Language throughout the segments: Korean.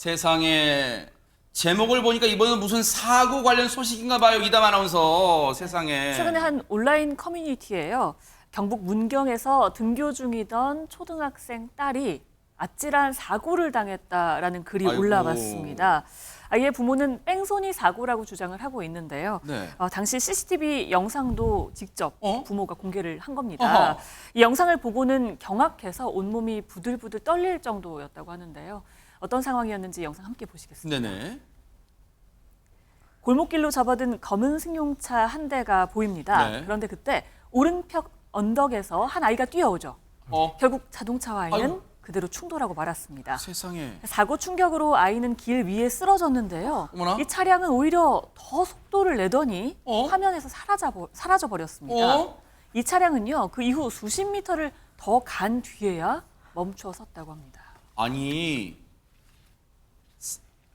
세상에 제목을 보니까 이번에는 무슨 사고 관련 소식인가 봐요. 이담 아나운서. 세상에. 최근에 한 온라인 커뮤니티에요. 경북 문경에서 등교 중이던 초등학생 딸이 아찔한 사고를 당했다라는 글이 아이고. 올라왔습니다. 아이의 부모는 뺑소니 사고라고 주장을 하고 있는데요. 네. 당시 CCTV 영상도 직접 부모가 공개를 한 겁니다. 어허. 이 영상을 보고는 경악해서 온몸이 부들부들 떨릴 정도였다고 하는데요. 어떤 상황이었는지 영상 함께 보시겠습니다. 네네. 골목길로 접어든 검은 승용차 한 대가 보입니다. 네. 그런데 그때 오른편 언덕에서 한 아이가 뛰어오죠. 결국 자동차와 아이는 아이고. 그대로 충돌하고 말았습니다. 세상에. 사고 충격으로 아이는 길 위에 쓰러졌는데요. 어머나. 이 차량은 오히려 더 속도를 내더니 화면에서 사라져 버렸습니다. 이 차량은요, 그 이후 수십 미터를 더 간 뒤에야 멈춰 섰다고 합니다. 아니,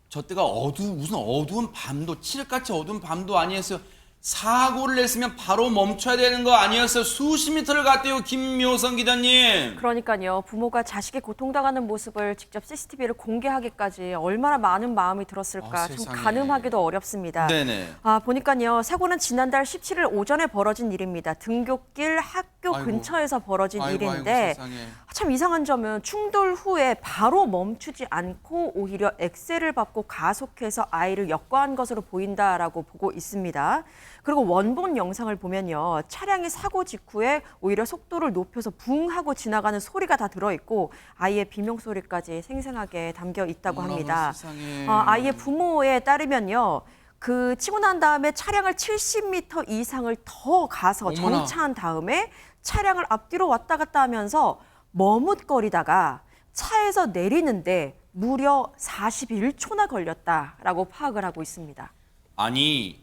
저 때가 무슨 어두운 밤도, 칠흑같이 어두운 밤도 아니었어요. 사고를 냈으면 바로 멈춰야 되는 거 아니었어요. 수십 미터를 갔대요, 김묘성 기자님. 그러니까요. 부모가 자식이 고통당하는 모습을 직접 CCTV를 공개하기까지 얼마나 많은 마음이 들었을까 좀 세상에. 가늠하기도 어렵습니다. 네네. 보니까요. 사고는 지난달 17일 오전에 벌어진 일입니다. 등굣길 학교 아이고. 근처에서 벌어진 아이고, 일인데 세상에. 참 이상한 점은 충돌 후에 바로 멈추지 않고 오히려 엑셀을 밟고 가속해서 아이를 역과한 것으로 보인다라고 보고 있습니다. 그리고 원본 영상을 보면요. 차량이 사고 직후에 오히려 속도를 높여서 붕 하고 지나가는 소리가 다 들어있고 아이의 비명소리까지 생생하게 담겨 있다고 합니다. 세상에. 아이의 부모에 따르면요. 그 치고 난 다음에 차량을 70m 이상을 더 가서 어머나. 정차한 다음에 차량을 앞뒤로 왔다 갔다 하면서 머뭇거리다가 차에서 내리는데 무려 41초나 걸렸다라고 파악을 하고 있습니다. 아니,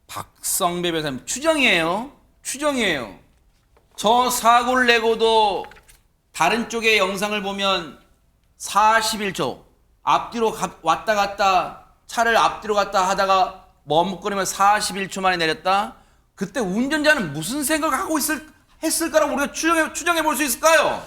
박성배 변호사님 추정이에요. 추정이에요. 저 사고를 내고도 다른 쪽의 영상을 보면 41초 앞뒤로 왔다 갔다 차를 앞뒤로 갔다 하다가 머뭇거리면 41초 만에 내렸다. 그때 운전자는 무슨 생각을 하고 했을까라고 우리가 추정해 볼 수 있을까요?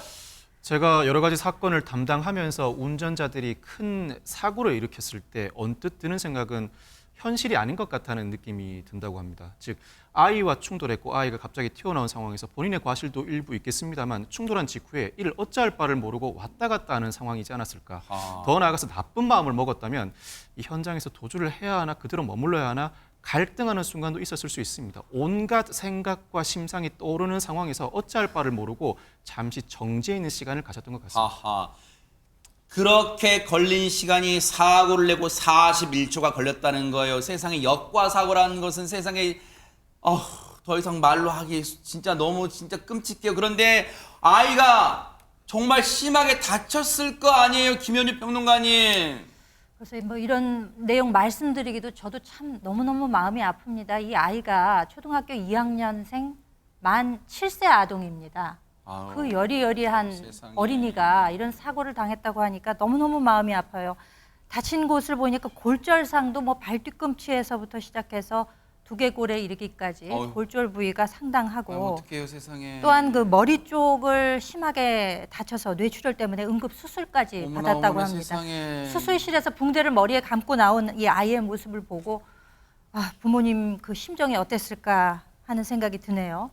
제가 여러 가지 사건을 담당하면서 운전자들이 큰 사고를 일으켰을 때 언뜻 드는 생각은 현실이 아닌 것 같다는 느낌이 든다고 합니다. 즉 아이와 충돌했고 아이가 갑자기 튀어나온 상황에서 본인의 과실도 일부 있겠습니다만 충돌한 직후에 이를 어찌할 바를 모르고 왔다 갔다 하는 상황이지 않았을까. 더 나아가서 나쁜 마음을 먹었다면 이 현장에서 도주를 해야 하나 그대로 머물러야 하나 갈등하는 순간도 있었을 수 있습니다. 온갖 생각과 심상이 떠오르는 상황에서 어찌할 바를 모르고 잠시 정지해 있는 시간을 가졌던 것 같습니다. 아하. 그렇게 걸린 시간이 사고를 내고 41초가 걸렸다는 거예요. 세상에 역과 사고라는 것은 세상에 더 이상 말로 하기 진짜 너무 진짜 끔찍해요. 그런데 아이가 정말 심하게 다쳤을 거 아니에요, 김현주 평론가님. 그래서 뭐 이런 내용 말씀드리기도 저도 참 너무너무 마음이 아픕니다. 이 아이가 초등학교 2학년생 만 7세 아동입니다. 아우, 그 여리여리한 세상에. 어린이가 이런 사고를 당했다고 하니까 너무너무 마음이 아파요. 다친 곳을 보니까 골절상도 뭐 발뒤꿈치에서부터 시작해서 두개골에 이르기까지 어휴. 골절 부위가 상당하고 어떡해요, 세상에. 또한 그 머리 쪽을 심하게 다쳐서 뇌출혈 때문에 응급 수술까지 어머나, 받았다고 어머나, 합니다. 세상에. 수술실에서 붕대를 머리에 감고 나온 이 아이의 모습을 보고 부모님 그 심정이 어땠을까 하는 생각이 드네요.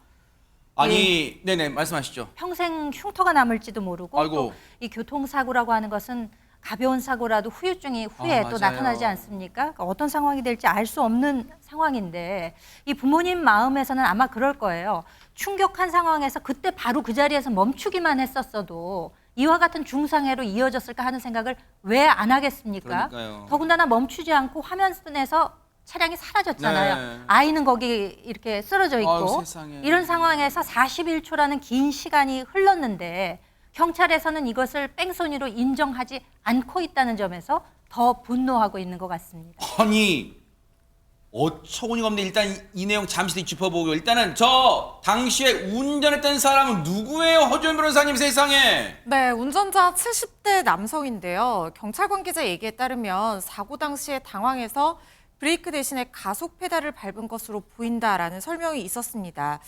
아니, 네네, 말씀하시죠. 평생 흉터가 남을지도 모르고 아이고. 또 이 교통사고라고 하는 것은 가벼운 사고라도 후유증이 후에 또 맞아요. 나타나지 않습니까? 그러니까 어떤 상황이 될지 알 수 없는 상황인데 이 부모님 마음에서는 아마 그럴 거예요. 충격한 상황에서 그때 바로 그 자리에서 멈추기만 했었어도 이와 같은 중상해로 이어졌을까 하는 생각을 왜 안 하겠습니까? 그러니까요. 더군다나 멈추지 않고 화면에서 차량이 사라졌잖아요. 네. 아이는 거기 이렇게 쓰러져 있고 아유, 세상에. 이런 상황에서 41초라는 긴 시간이 흘렀는데 경찰에서는 이것을 뺑소니로 인정하지 않고 있다는 점에서 더 분노하고 있는 것 같습니다. 아니, 어처구니가 없네. 일단 이 내용 잠시 짚어보고 일단은 저 당시에 운전했던 사람은 누구예요? 허준 변호사님 세상에. 네, 운전자 70대 남성인데요. 경찰 관계자 얘기에 따르면 사고 당시에 당황해서 브레이크 대신에 가속 페달을 밟은 것으로 보인다라는 설명이 있었습니다.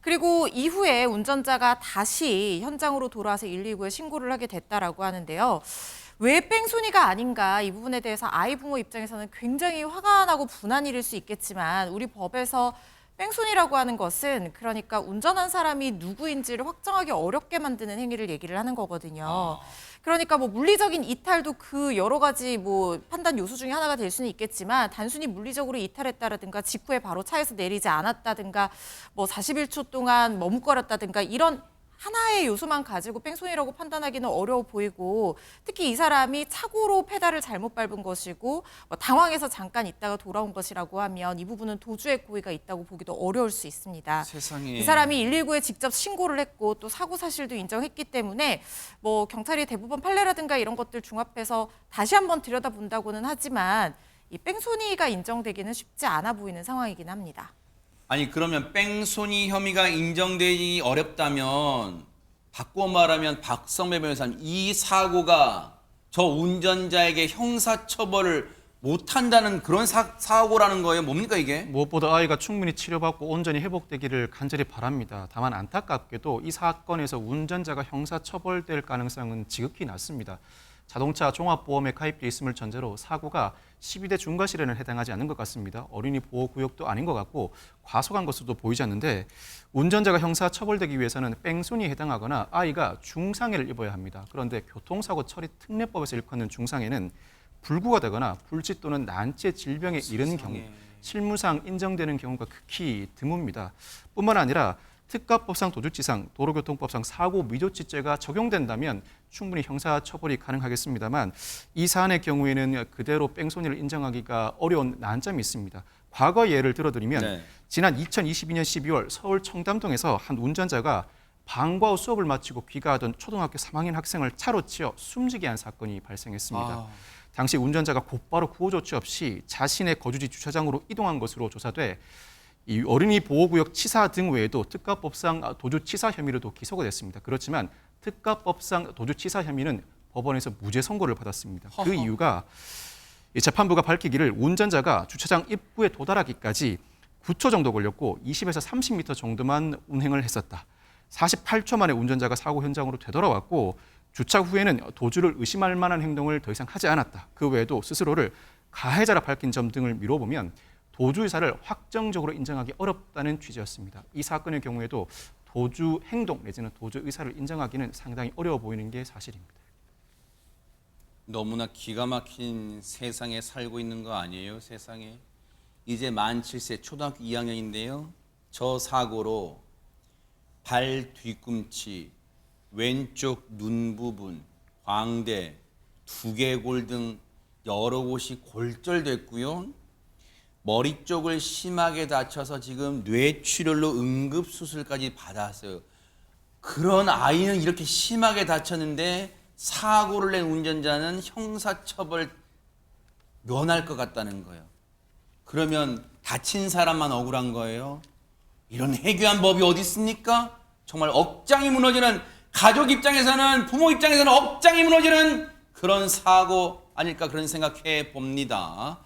그리고 이후에 운전자가 다시 현장으로 돌아와서 119에 신고를 하게 됐다라고 하는데요. 왜 뺑소니가 아닌가 이 부분에 대해서 아이 부모 입장에서는 굉장히 화가 나고 분한 일일 수 있겠지만 우리 법에서 뺑소니라고 하는 것은 그러니까 운전한 사람이 누구인지를 확정하기 어렵게 만드는 행위를 얘기를 하는 거거든요. 그러니까 뭐 물리적인 이탈도 그 여러 가지 뭐 판단 요소 중에 하나가 될 수는 있겠지만 단순히 물리적으로 이탈했다라든가 직후에 바로 차에서 내리지 않았다든가 뭐 41초 동안 머뭇거렸다든가 이런 하나의 요소만 가지고 뺑소니라고 판단하기는 어려워 보이고 특히 이 사람이 착오로 페달을 잘못 밟은 것이고 뭐 당황해서 잠깐 있다가 돌아온 것이라고 하면 이 부분은 도주의 고의가 있다고 보기도 어려울 수 있습니다. 세상에. 이 사람이 119에 직접 신고를 했고 또 사고 사실도 인정했기 때문에 뭐 경찰이 대부분 판례라든가 이런 것들 종합해서 다시 한번 들여다본다고는 하지만 이 뺑소니가 인정되기는 쉽지 않아 보이는 상황이긴 합니다. 아니 그러면 뺑소니 혐의가 인정되기 어렵다면 바꿔 말하면 박성배 변호사님 이 사고가 저 운전자에게 형사처벌을 못한다는 그런 사고라는 거예요? 뭡니까 이게? 무엇보다 아이가 충분히 치료받고 온전히 회복되기를 간절히 바랍니다. 다만 안타깝게도 이 사건에서 운전자가 형사처벌될 가능성은 지극히 낮습니다. 자동차 종합보험에 가입돼 있음을 전제로 사고가 12대 중과실에는 해당하지 않는 것 같습니다. 어린이 보호구역도 아닌 것 같고 과속한 것으로도 보이지 않는데 운전자가 형사처벌되기 위해서는 뺑소니에 해당하거나 아이가 중상해를 입어야 합니다. 그런데 교통사고 처리 특례법에서 일컫는 중상해는 불구가 되거나 불치 또는 난치의 질병에 이른 경우 실무상 인정되는 경우가 극히 드뭅니다. 뿐만 아니라 특가법상 도주치상, 도로교통법상 사고 미조치죄가 적용된다면 충분히 형사처벌이 가능하겠습니다만 이 사안의 경우에는 그대로 뺑소니를 인정하기가 어려운 난점이 있습니다. 과거 예를 들어드리면 지난 2022년 12월 서울 청담동에서 한 운전자가 방과 후 수업을 마치고 귀가하던 초등학교 3학년 학생을 차로 치어 숨지게 한 사건이 발생했습니다. 당시 운전자가 곧바로 구호 조치 없이 자신의 거주지 주차장으로 이동한 것으로 조사돼 이 어린이 보호구역 치사 등 외에도 특가법상 도주치사 혐의로도 기소가 됐습니다. 그렇지만 특가법상 도주치사 혐의는 법원에서 무죄 선고를 받았습니다. 그 이유가 재판부가 밝히기를 운전자가 주차장 입구에 도달하기까지 9초 정도 걸렸고 20에서 30m 정도만 운행을 했었다. 48초 만에 운전자가 사고 현장으로 되돌아왔고 주차 후에는 도주를 의심할 만한 행동을 더 이상 하지 않았다. 그 외에도 스스로를 가해자라 밝힌 점 등을 미뤄보면 도주 의사를 확정적으로 인정하기 어렵다는 취지였습니다. 이 사건의 경우에도 도주 행동 내지는 도주 의사를 인정하기는 상당히 어려워 보이는 게 사실입니다. 너무나 기가 막힌 세상에 살고 있는 거 아니에요? 세상에. 이제 만 7세 초등학교 2학년인데요. 저 사고로 발 뒤꿈치, 왼쪽 눈 부분, 광대, 두개골 등 여러 곳이 골절됐고요. 머리 쪽을 심하게 다쳐서 지금 뇌출혈로 응급수술까지 받았어요. 그런 아이는 이렇게 심하게 다쳤는데 사고를 낸 운전자는 형사처벌 면할 것 같다는 거예요. 그러면 다친 사람만 억울한 거예요? 이런 해괴한 법이 어디 있습니까? 정말 억장이 무너지는, 가족 입장에서는, 부모 입장에서는 억장이 무너지는 그런 사고 아닐까 그런 생각해 봅니다.